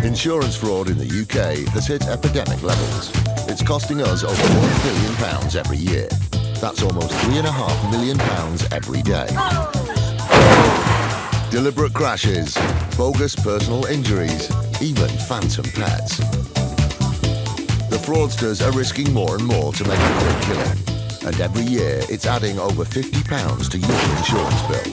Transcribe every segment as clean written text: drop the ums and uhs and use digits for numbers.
Insurance fraud in the UK has hit epidemic levels. It's costing us over £1 billion every year. That's almost £3.5 million every day. Deliberate crashes, bogus personal injuries, even phantom pets. The fraudsters are risking more and more to make a quick killing. And every year, it's adding over £50 to your insurance bill.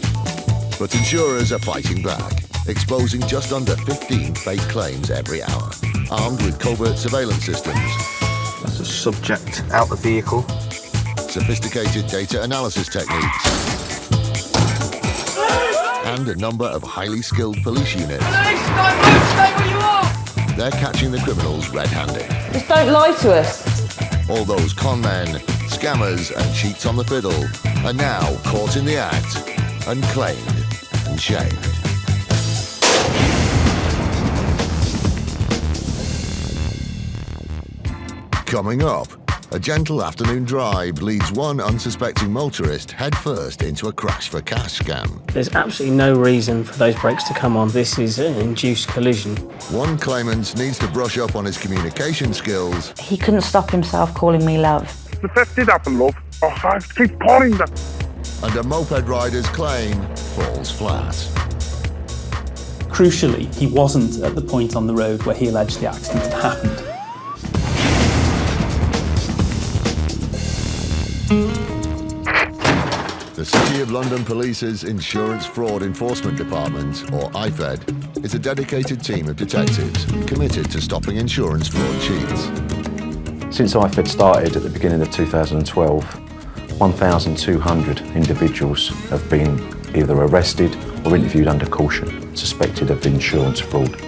But insurers are fighting back, exposing just under 15 fake claims every hour, armed with covert surveillance systems. That's a subject out the vehicle. Sophisticated data analysis techniques. And a number of highly skilled police units. Police, don't move, stay where you are! They're catching the criminals red-handed. Just don't lie to us. All those con men, scammers and cheats on the fiddle are now caught in the act, unclaimed and shamed. Coming up, a gentle afternoon drive leads one unsuspecting motorist headfirst into a crash for cash scam. There's absolutely no reason for those brakes to come on. This is an induced collision. One claimant needs to brush up on his communication skills. He couldn't stop himself calling me love. The theft did happen, love. Oh, I have to keep calling them. And a moped rider's claim falls flat. Crucially, he wasn't at the point on the road where he alleged the accident had happened. The City of London Police's Insurance Fraud Enforcement Department, or IFED, is a dedicated team of detectives committed to stopping insurance fraud cheats. Since IFED started at the beginning of 2012, 1,200 individuals have been either arrested or interviewed under caution, suspected of insurance fraud.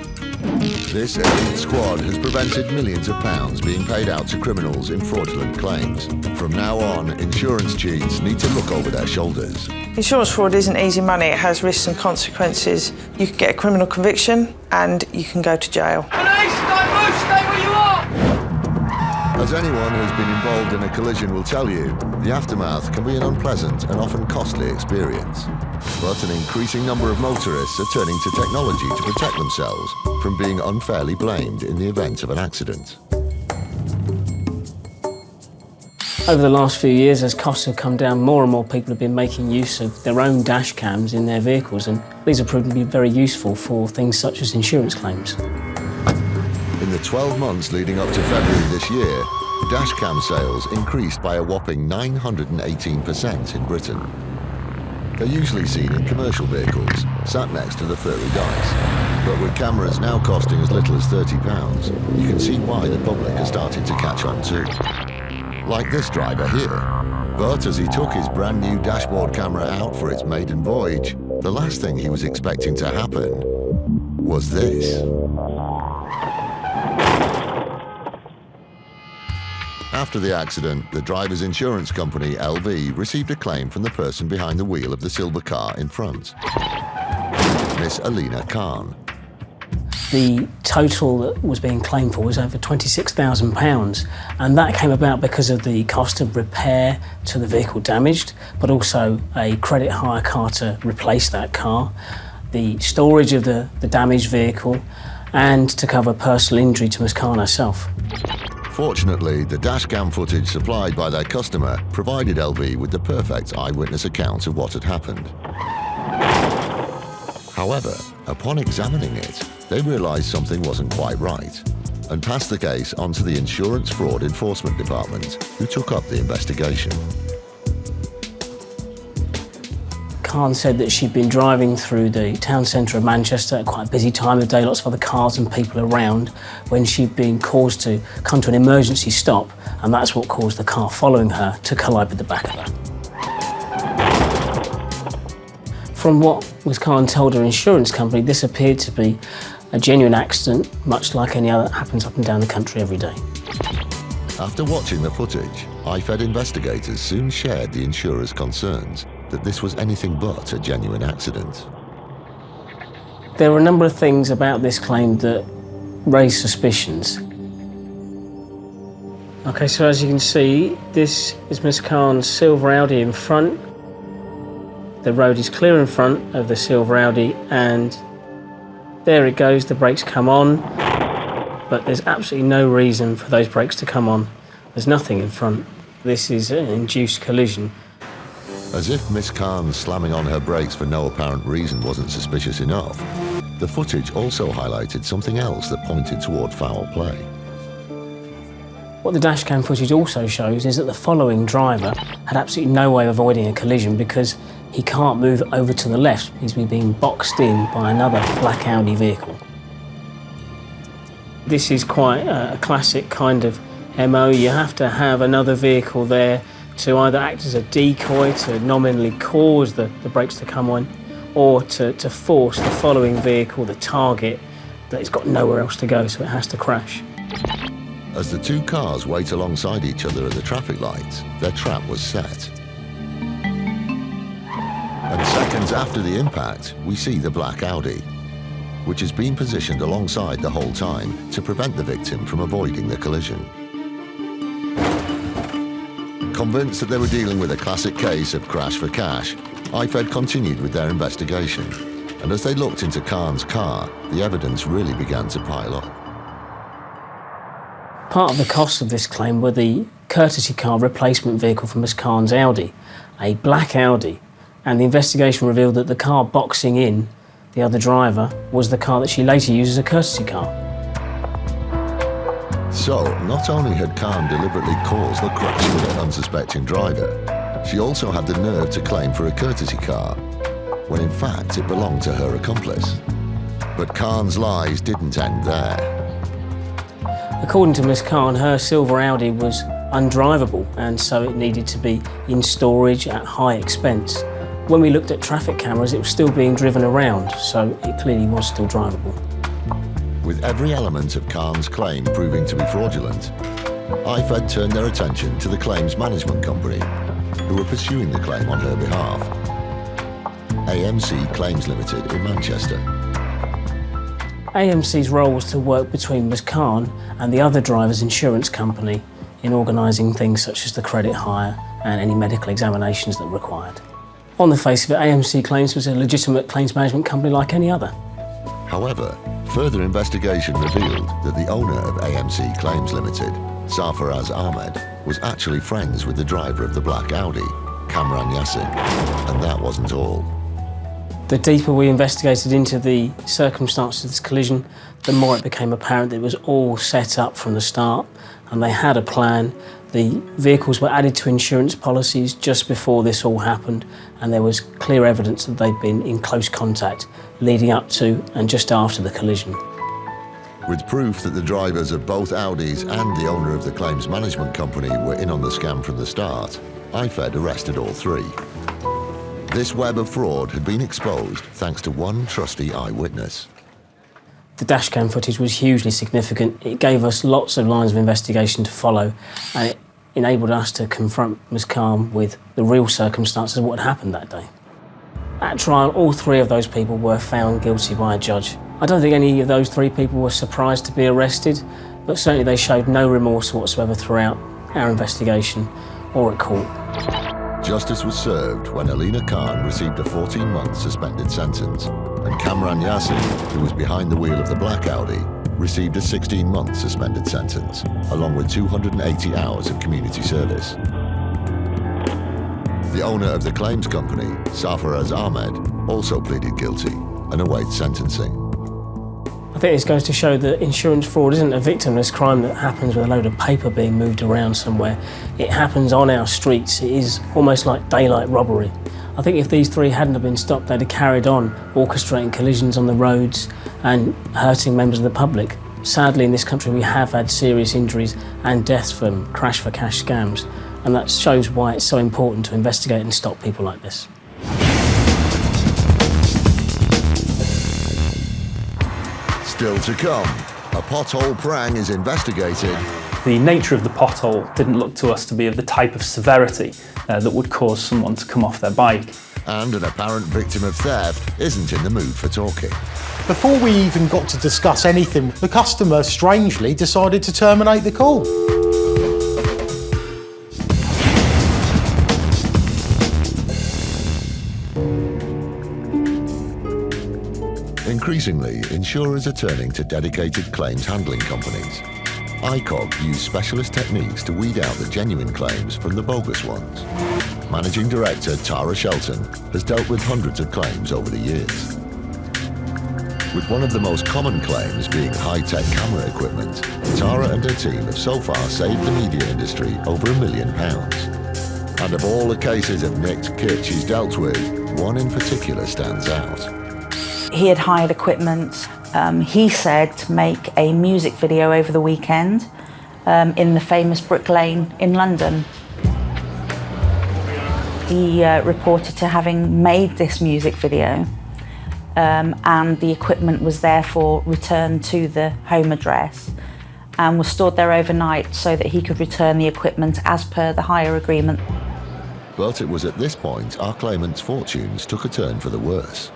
This elite squad has prevented millions of pounds being paid out to criminals in fraudulent claims. From now on, insurance cheats need to look over their shoulders. Insurance fraud isn't easy money. It has risks and consequences. You can get a criminal conviction and you can go to jail. Police, don't move, stay where you are! As anyone who's been involved in a collision will tell you, the aftermath can be an unpleasant and often costly experience. But an increasing number of motorists are turning to technology to protect themselves from being unfairly blamed in the event of an accident. Over the last few years, as costs have come down, more and more people have been making use of their own dash cams in their vehicles, and these have proven to be very useful for things such as insurance claims. In the 12 months leading up to February this year, dash cam sales increased by a whopping 918% in Britain. They're usually seen in commercial vehicles, sat next to the furry dice. But with cameras now costing as little as £30, you can see why the public has started to catch on too. Like this driver here. But as he took his brand new dashboard camera out for its maiden voyage, the last thing he was expecting to happen was this. After the accident, the driver's insurance company, LV, received a claim from the person behind the wheel of the silver car in front, Miss Alina Khan. The total that was being claimed for was over £26,000, and that came about because of the cost of repair to the vehicle damaged, but also a credit hire car to replace that car, the storage of the damaged vehicle, and to cover personal injury to Miss Khan herself. Fortunately, the dashcam footage supplied by their customer provided LV with the perfect eyewitness account of what had happened. However, upon examining it, they realised something wasn't quite right and passed the case on to the Insurance Fraud Enforcement Department, who took up the investigation. Khan said that she'd been driving through the town centre of Manchester at quite a busy time of day, lots of other cars and people around, when she'd been caused to come to an emergency stop, and that's what caused the car following her to collide with the back of her. From what Ms. Khan told her insurance company, this appeared to be a genuine accident, much like any other that happens up and down the country every day. After watching the footage, IFED investigators soon shared the insurer's concerns that this was anything but a genuine accident. There were a number of things about this claim that raised suspicions. Okay, so as you can see, this is Miss Khan's silver Audi in front. The road is clear in front of the silver Audi, and there it goes, the brakes come on. but there's absolutely no reason for those brakes to come on. There's nothing in front. This is an induced collision. As if Miss Khan slamming on her brakes for no apparent reason wasn't suspicious enough, the footage also highlighted something else that pointed toward foul play. What the dashcam footage also shows is that the following driver had absolutely no way of avoiding a collision because he can't move over to the left. He's being boxed in by another black Audi vehicle. This is quite a classic kind of MO. You have to have another vehicle there to either act as a decoy to nominally cause the brakes to come on, or to force the following vehicle, the target, that it's got nowhere else to go, so it has to crash. As the two cars wait alongside each other at the traffic lights, their trap was set. And seconds after the impact, we see the black Audi, which has been positioned alongside the whole time to prevent the victim from avoiding the collision. Convinced that they were dealing with a classic case of crash for cash, IFED continued with their investigation, and as they looked into Khan's car, the evidence really began to pile up. Part of the costs of this claim were the courtesy car replacement vehicle for Miss Khan's Audi, a black Audi, and the investigation revealed that the car boxing in the other driver was the car that she later used as a courtesy car. So, not only had Khan deliberately caused the crash with an unsuspecting driver, she also had the nerve to claim for a courtesy car, when in fact it belonged to her accomplice. But Khan's lies didn't end there. According to Miss Khan, her silver Audi was undrivable, and so it needed to be in storage at high expense. When we looked at traffic cameras, it was still being driven around, so it clearly was still drivable. With every element of Khan's claim proving to be fraudulent, IFED turned their attention to the claims management company, who were pursuing the claim on her behalf. AMC Claims Limited in Manchester. AMC's role was to work between Ms Khan and the other driver's insurance company in organising things such as the credit hire and any medical examinations that were required. On the face of it, AMC Claims was a legitimate claims management company like any other. However, further investigation revealed that the owner of AMC Claims Limited, Sarfaraz Ahmed, was actually friends with the driver of the black Audi, Kamran Yassin, and that wasn't all. The deeper we investigated into the circumstances of this collision, the more it became apparent that it was all set up from the start, and they had a plan. The vehicles were added to insurance policies just before this all happened, and there was clear evidence that they'd been in close contact leading up to and just after the collision. With proof that the drivers of both Audis and the owner of the claims management company were in on the scam from the start, IFED arrested all three. This web of fraud had been exposed thanks to one trusty eyewitness. The dashcam footage was hugely significant. It gave us lots of lines of investigation to follow, and it enabled us to confront Ms Khan with the real circumstances of what had happened that day. At trial, all three of those people were found guilty by a judge. I don't think any of those three people were surprised to be arrested, but certainly they showed no remorse whatsoever throughout our investigation or at court. Justice was served when Alina Khan received a 14-month suspended sentence, and Kamran Yassin, who was behind the wheel of the black Audi, received a 16-month suspended sentence, along with 280 hours of community service. The owner of the claims company, Sarfaraz Ahmed, also pleaded guilty and awaits sentencing. I think this goes to show that insurance fraud isn't a victimless crime that happens with a load of paper being moved around somewhere. It happens on our streets. It is almost like daylight robbery. I think if these three hadn't have been stopped, they'd have carried on orchestrating collisions on the roads and hurting members of the public. Sadly, in this country, we have had serious injuries and deaths from crash for cash scams, and that shows why it's so important to investigate and stop people like this. Still to come, a pothole prang is investigated. The nature of the pothole didn't look to us to be of the type of severity that would cause someone to come off their bike. And an apparent victim of theft isn't in the mood for talking. Before we even got to discuss anything, the customer strangely decided to terminate the call. Increasingly, insurers are turning to dedicated claims handling companies. ICOG use specialist techniques to weed out the genuine claims from the bogus ones. Managing Director Tara Shelton has dealt with hundreds of claims over the years. With one of the most common claims being high-tech camera equipment, Tara and her team have so far saved the media industry over £1 million. And of all the cases of nicked kit she's dealt with, one in particular stands out. He had hired equipment, he said, to make a music video over the weekend in the famous Brick Lane in London. He reported to having made this music video, and the equipment was therefore returned to the home address and was stored there overnight so that he could return the equipment as per the hire agreement. But it was at this point our claimant's fortunes took a turn for the worse.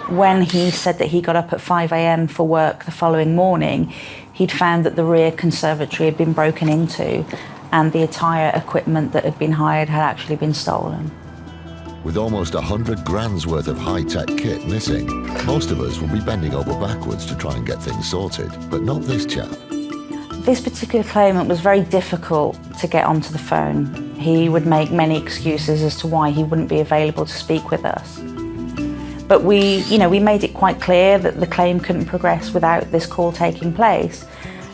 When he said that he got up at 5 a.m. for work the following morning, he'd found that the rear conservatory had been broken into and the entire equipment that had been hired had actually been stolen. With almost 100 grand's worth of high-tech kit missing, most of us will be bending over backwards to try and get things sorted, but not this chap. This particular claimant was very difficult to get onto the phone. He would make many excuses as to why he wouldn't be available to speak with us. But we made it quite clear that the claim couldn't progress without this call taking place.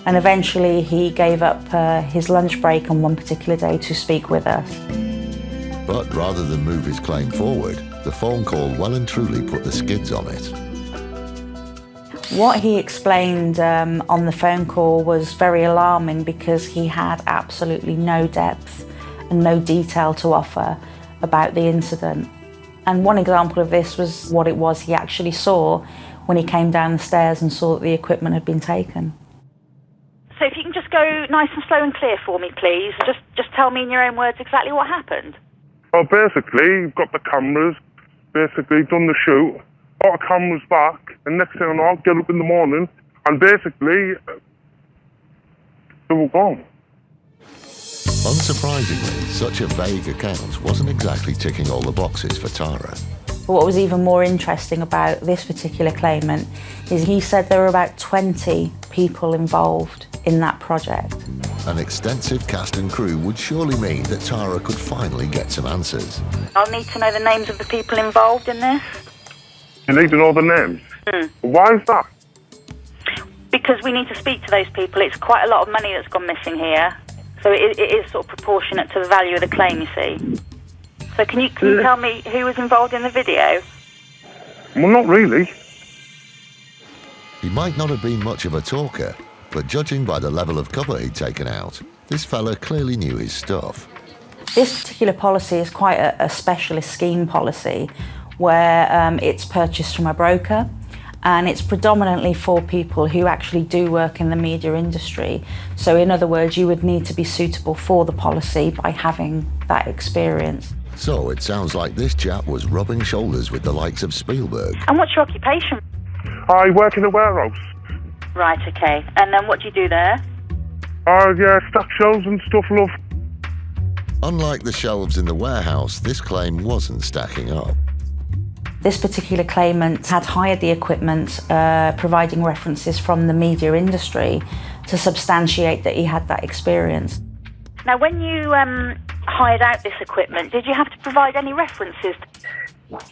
And eventually he gave up his lunch break on one particular day to speak with us. But rather than move his claim forward, the phone call well and truly put the skids on it. What he explained on the phone call was very alarming because he had absolutely no depth and no detail to offer about the incident. And one example of this was what it was he actually saw when he came down the stairs and saw that the equipment had been taken. So if you can just go nice and slow and clear for me, please. Just tell me in your own words exactly what happened. Well, basically, you've got the cameras, basically done the shoot, got the cameras back, and next thing I know, I'll get up in the morning, and basically, they were gone. Unsurprisingly, such a vague account wasn't exactly ticking all the boxes for Tara. But what was even more interesting about this particular claimant is he said there were about 20 people involved in that project. An extensive cast and crew would surely mean that Tara could finally get some answers. I'll need to know the names of the people involved in this. You need to know the names? Why is that? Because we need to speak to those people. It's quite a lot of money that's gone missing here. So it is sort of proportionate to the value of the claim, you see. So can you tell me who was involved in the video? Well, not really. He might not have been much of a talker, but judging by the level of cover he'd taken out, this fella clearly knew his stuff. This particular policy is quite a specialist scheme policy where it's purchased from a broker, and it's predominantly for people who actually do work in the media industry. So in other words, you would need to be suitable for the policy by having that experience. So it sounds like this chap was rubbing shoulders with the likes of Spielberg. And what's your occupation? I work in a warehouse. Right, okay. And then what do you do there? Yeah, stack shelves and stuff, love. Unlike the shelves in the warehouse, this claim wasn't stacking up. This particular claimant had hired the equipment, providing references from the media industry to substantiate that he had that experience. Now, when you hired out this equipment, did you have to provide any references?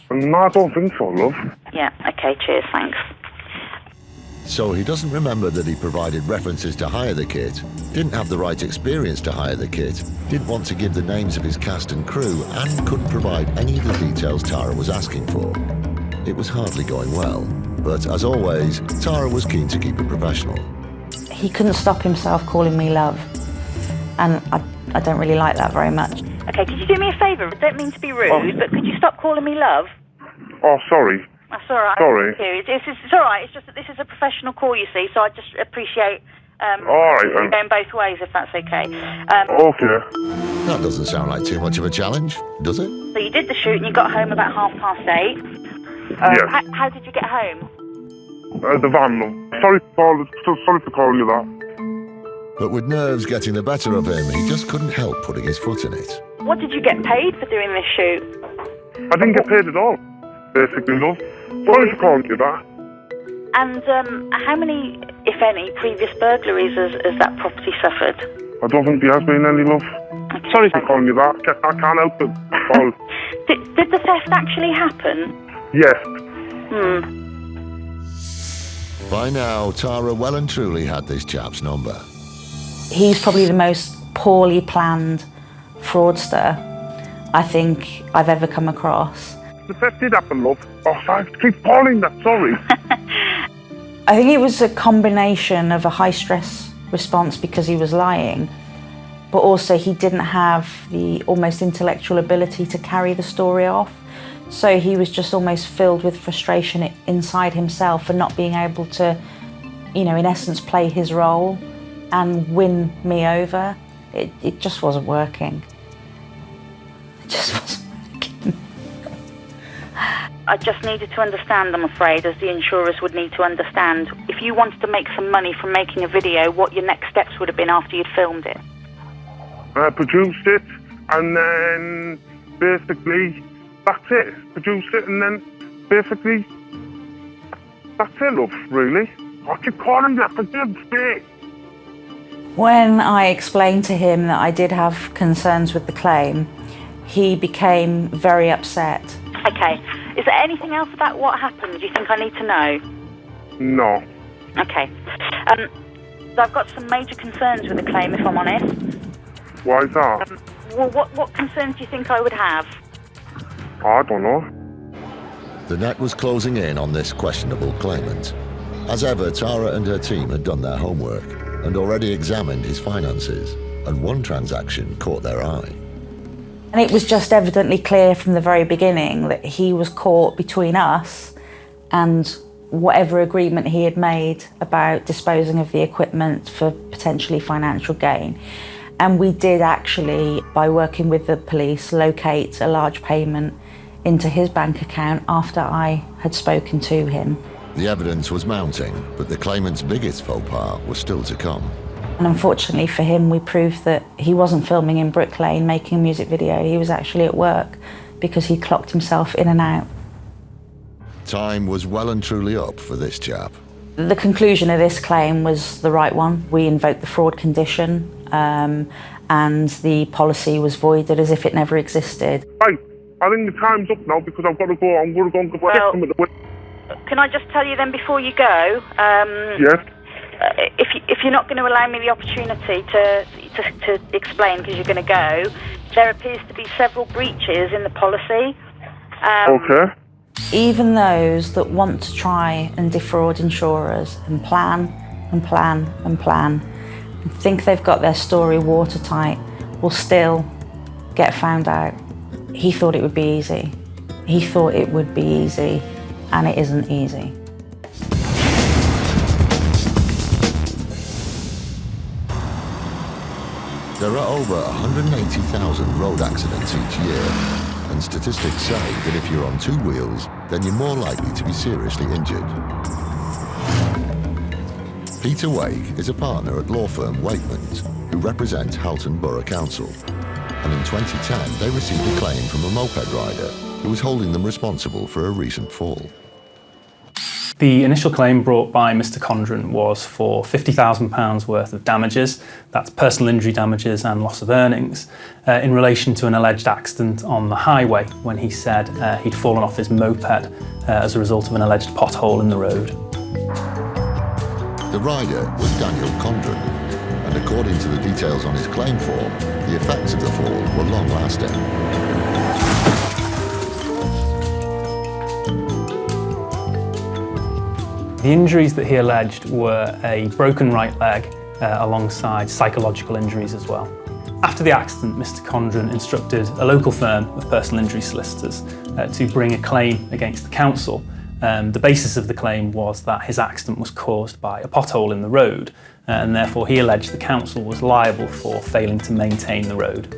No, I don't think so, love. Yeah, okay, cheers, thanks. So he doesn't remember that he provided references to hire the kit, didn't have the right experience to hire the kit, didn't want to give the names of his cast and crew, and couldn't provide any of the details Tara was asking for. It was hardly going well, but as always, Tara was keen to keep it professional. He couldn't stop himself calling me love, and I don't really like that very much. Okay, could you do me a favour? I don't mean to be rude, but could you stop calling me love? Oh, sorry. That's all right. Sorry. It's all right. It's just that this is a professional call, you see, so I just appreciate all right, going both ways, if that's okay. Okay. That doesn't sound like too much of a challenge, does it? So you did the shoot and you got home about 8:30. Yes. How did you get home? The van, love. Sorry for calling you that. But with nerves getting the better of him, he just couldn't help putting his foot in it. What did you get paid for doing this shoot? I didn't get paid at all, basically, love. Sorry for calling you that. And how many, if any, previous burglaries has that property suffered? I don't think there has been any, love. Okay. Sorry for calling you that. I can't help it. Paul. Did the theft actually happen? Yes. By now, Tara well and truly had this chap's number. He's probably the most poorly planned fraudster I think I've ever come across. The theft did happen, love. Oh, I keep calling that, sorry. I think it was a combination of a high-stress response because he was lying, but also he didn't have the almost intellectual ability to carry the story off. So he was just almost filled with frustration inside himself for not being able to, in essence, play his role and win me over. It just wasn't working. It just wasn't working. I just needed to understand, I'm afraid, as the insurers would need to understand, if you wanted to make some money from making a video, what your next steps would have been after you'd filmed it. I produced it, and then basically, that's it. Produced it, and then basically, that's it, love, really. I keep calling that for God's sake. When I explained to him that I did have concerns with the claim, he became very upset. Okay. Is there anything else about what happened you think I need to know? No. Okay. So I've got some major concerns with the claim, if I'm honest. Why is that? Well, what concerns do you think I would have? I don't know. The net was closing in on this questionable claimant. As ever, Tara and her team had done their homework and already examined his finances, and one transaction caught their eye. And it was just evidently clear from the very beginning that he was caught between us and whatever agreement he had made about disposing of the equipment for potentially financial gain. And we did actually, by working with the police, locate a large payment into his bank account after I had spoken to him. The evidence was mounting, but the claimant's biggest faux pas was still to come. And unfortunately for him, we proved that he wasn't filming in Brick Lane making a music video. He was actually at work because he clocked himself in and out. Time was well and truly up for this chap. The conclusion of this claim was the right one. We invoked the fraud condition and the policy was voided as if it never existed. Right, I think the time's up now because I've got to go. I'm going to go and get them at the... Can I just tell you then before you go? Yes? If you're not going to allow me the opportunity to explain because you're going to go, there appears to be several breaches in the policy. Okay. Even those that want to try and defraud insurers and plan and plan and plan and think they've got their story watertight will still get found out. He thought it would be easy. He thought it would be easy, and it isn't easy. There are over 180,000 road accidents each year, and statistics say that if you're on two wheels, then you're more likely to be seriously injured. Peter Wake is a partner at law firm Wakeman, who represents Halton Borough Council. And in 2010, they received a claim from a moped rider who was holding them responsible for a recent fall. The initial claim brought by Mr. Condren was for £50,000 worth of damages, that's personal injury damages and loss of earnings, in relation to an alleged accident on the highway when he said he'd fallen off his moped as a result of an alleged pothole in the road. The rider was Daniel Condren, and according to the details on his claim form, the effects of the fall were long-lasting. The injuries that he alleged were a broken right leg alongside psychological injuries as well. After the accident, Mr. Condren instructed a local firm of personal injury solicitors to bring a claim against the council. The basis of the claim was that his accident was caused by a pothole in the road, and therefore he alleged the council was liable for failing to maintain the road.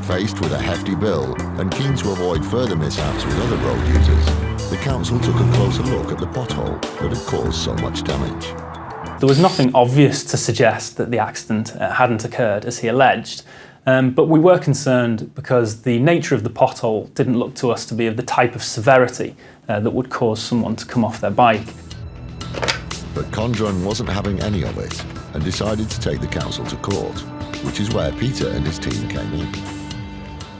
Faced with a hefty bill and keen to avoid further mishaps with other road users, the council took a closer look at the pothole that had caused so much damage. There was nothing obvious to suggest that the accident hadn't occurred, as he alleged, but we were concerned because the nature of the pothole didn't look to us to be of the type of severity that would cause someone to come off their bike. But Condren wasn't having any of it and decided to take the council to court, which is where Peter and his team came in.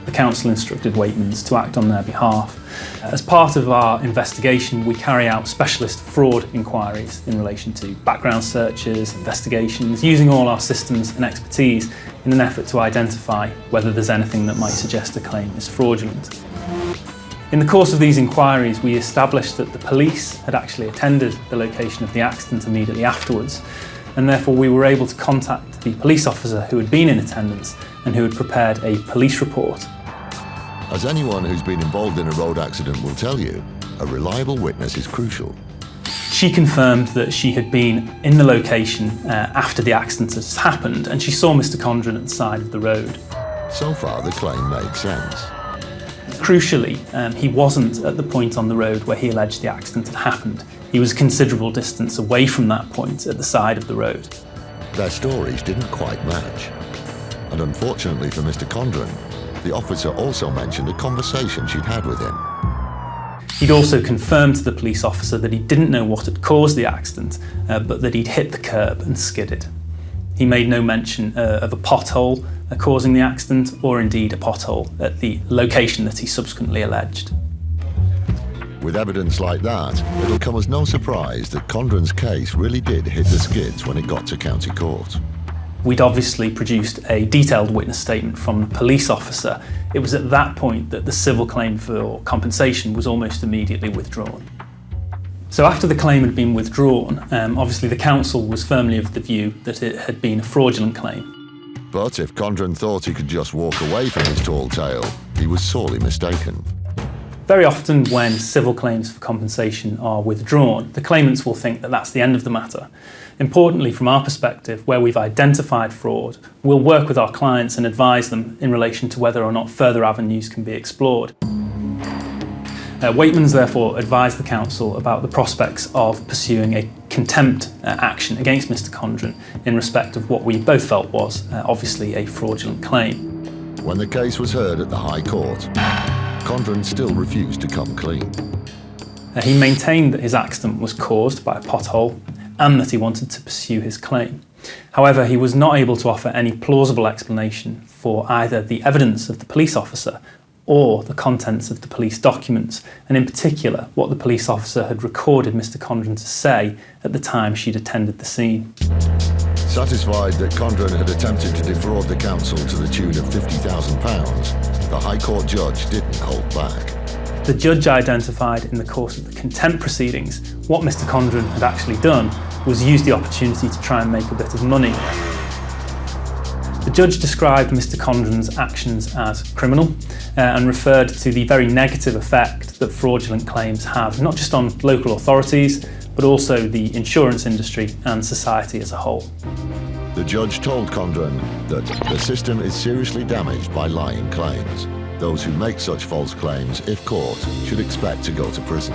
The council instructed Waitmans to act on their behalf. As part of our investigation, we carry out specialist fraud inquiries in relation to background searches, investigations, using all our systems and expertise in an effort to identify whether there's anything that might suggest a claim is fraudulent. In the course of these inquiries, we established that the police had actually attended the location of the accident immediately afterwards, and therefore we were able to contact the police officer who had been in attendance and who had prepared a police report. As anyone who's been involved in a road accident will tell you, a reliable witness is crucial. She confirmed that she had been in the location after the accident has happened, and she saw Mr. Condren at the side of the road. So far, the claim makes sense. Crucially, he wasn't at the point on the road where he alleged the accident had happened. He was a considerable distance away from that point at the side of the road. Their stories didn't quite match. And unfortunately for Mr. Condren, the officer also mentioned a conversation she'd had with him. He'd also confirmed to the police officer that he didn't know what had caused the accident, but that he'd hit the curb and skidded. He made no mention of a pothole causing the accident, or indeed a pothole at the location that he subsequently alleged. With evidence like that, it'll come as no surprise that Condren's case really did hit the skids when it got to county court. We'd obviously produced a detailed witness statement from the police officer. It was at that point that the civil claim for compensation was almost immediately withdrawn. So after the claim had been withdrawn, obviously the council was firmly of the view that it had been a fraudulent claim. But if Condren thought he could just walk away from his tall tale, he was sorely mistaken. Very often when civil claims for compensation are withdrawn, the claimants will think that that's the end of the matter. Importantly, from our perspective, where we've identified fraud, we'll work with our clients and advise them in relation to whether or not further avenues can be explored. Waitmans therefore advised the council about the prospects of pursuing a contempt action against Mr. Condren in respect of what we both felt was obviously a fraudulent claim. When the case was heard at the High Court, Condren still refused to come clean. He maintained that his accident was caused by a pothole and that he wanted to pursue his claim. However, he was not able to offer any plausible explanation for either the evidence of the police officer or the contents of the police documents, and in particular, what the police officer had recorded Mr. Condren to say at the time she'd attended the scene. Satisfied that Condren had attempted to defraud the council to the tune of £50,000, the High Court judge didn't hold back. The judge identified in the course of the contempt proceedings what Mr. Condren had actually done was use the opportunity to try and make a bit of money. The judge described Mr. Condren's actions as criminal and referred to the very negative effect that fraudulent claims have, not just on local authorities, but also the insurance industry and society as a whole. The judge told Condren that the system is seriously damaged by lying claims. Those who make such false claims, if caught, should expect to go to prison.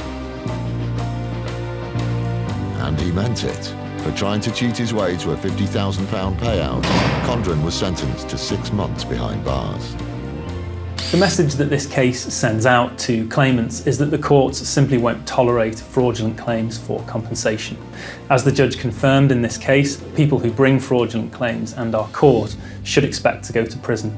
And he meant it. For trying to cheat his way to a £50,000 payout, Condren was sentenced to 6 months behind bars. The message that this case sends out to claimants is that the courts simply won't tolerate fraudulent claims for compensation. As the judge confirmed in this case, people who bring fraudulent claims and are caught should expect to go to prison.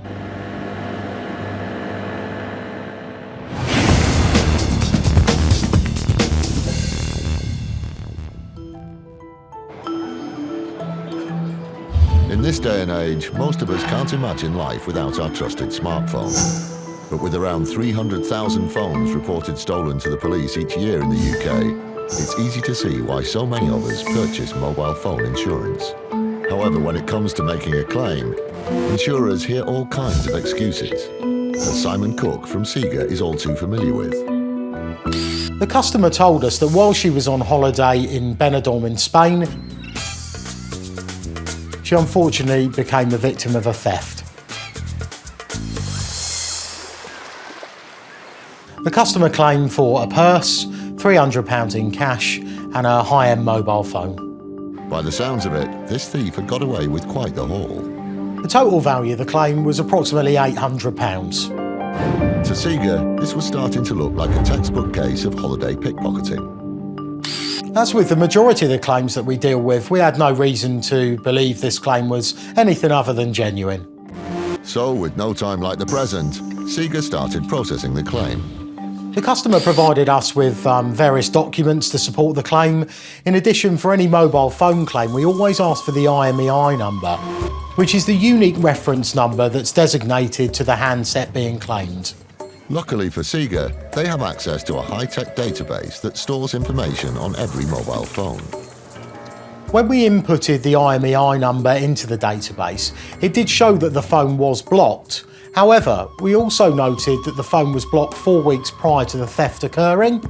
In this day and age, most of us can't imagine life without our trusted smartphone. But with around 300,000 phones reported stolen to the police each year in the UK, it's easy to see why so many of us purchase mobile phone insurance. However, when it comes to making a claim, insurers hear all kinds of excuses, as Simon Cook from Sega is all too familiar with. The customer told us that while she was on holiday in Benidorm in Spain, she unfortunately became the victim of a theft. The customer claimed for a purse, £300 in cash, and a high-end mobile phone. By the sounds of it, this thief had got away with quite the haul. The total value of the claim was approximately £800. To Sega, this was starting to look like a textbook case of holiday pickpocketing. As with the majority of the claims that we deal with, we had no reason to believe this claim was anything other than genuine. So, with no time like the present, Sega started processing the claim. The customer provided us with various documents to support the claim. In addition, for any mobile phone claim, we always ask for the IMEI number, which is the unique reference number that's designated to the handset being claimed. Luckily for Sega, they have access to a high-tech database that stores information on every mobile phone. When we inputted the IMEI number into the database, it did show that the phone was blocked. However, we also noted that the phone was blocked 4 weeks prior to the theft occurring.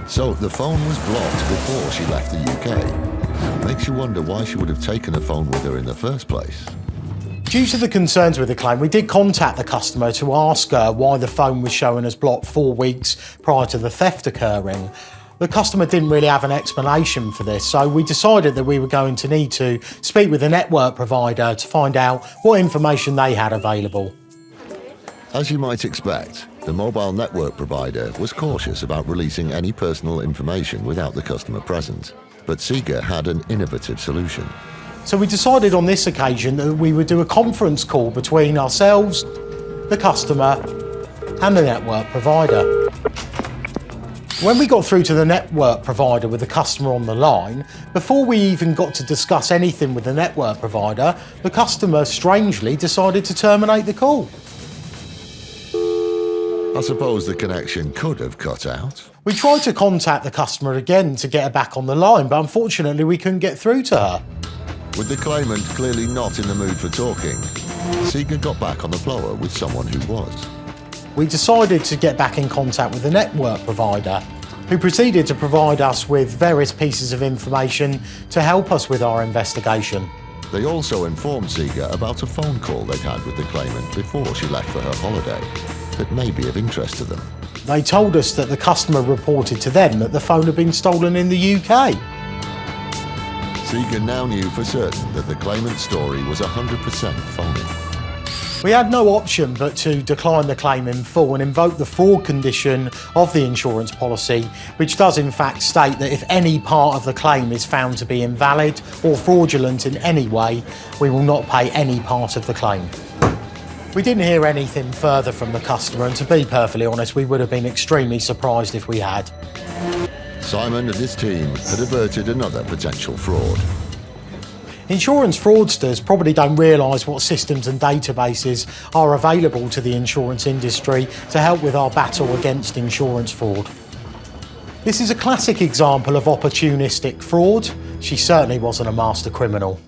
So the phone was blocked before she left the UK. Makes you wonder why she would have taken a phone with her in the first place. Due to the concerns with the claim, we did contact the customer to ask her why the phone was showing as blocked 4 weeks prior to the theft occurring. The customer didn't really have an explanation for this, so we decided that we were going to need to speak with the network provider to find out what information they had available. As you might expect, the mobile network provider was cautious about releasing any personal information without the customer present, but Sega had an innovative solution. So we decided on this occasion that we would do a conference call between ourselves, the customer, and the network provider. When we got through to the network provider with the customer on the line, before we even got to discuss anything with the network provider, the customer strangely decided to terminate the call. I suppose the connection could have cut out. We tried to contact the customer again to get her back on the line, but unfortunately we couldn't get through to her. With the claimant clearly not in the mood for talking, Sega got back on the blower with someone who was. We decided to get back in contact with the network provider, who proceeded to provide us with various pieces of information to help us with our investigation. They also informed Sega about a phone call they'd had with the claimant before she left for her holiday that may be of interest to them. They told us that the customer reported to them that the phone had been stolen in the UK. Sega now knew for certain that the claimant's story was 100% phony. We had no option but to decline the claim in full and invoke the fraud condition of the insurance policy, which does in fact state that if any part of the claim is found to be invalid or fraudulent in any way, we will not pay any part of the claim. We didn't hear anything further from the customer, and to be perfectly honest, we would have been extremely surprised if we had. Simon and his team had averted another potential fraud. Insurance fraudsters probably don't realise what systems and databases are available to the insurance industry to help with our battle against insurance fraud. This is a classic example of opportunistic fraud. She certainly wasn't a master criminal.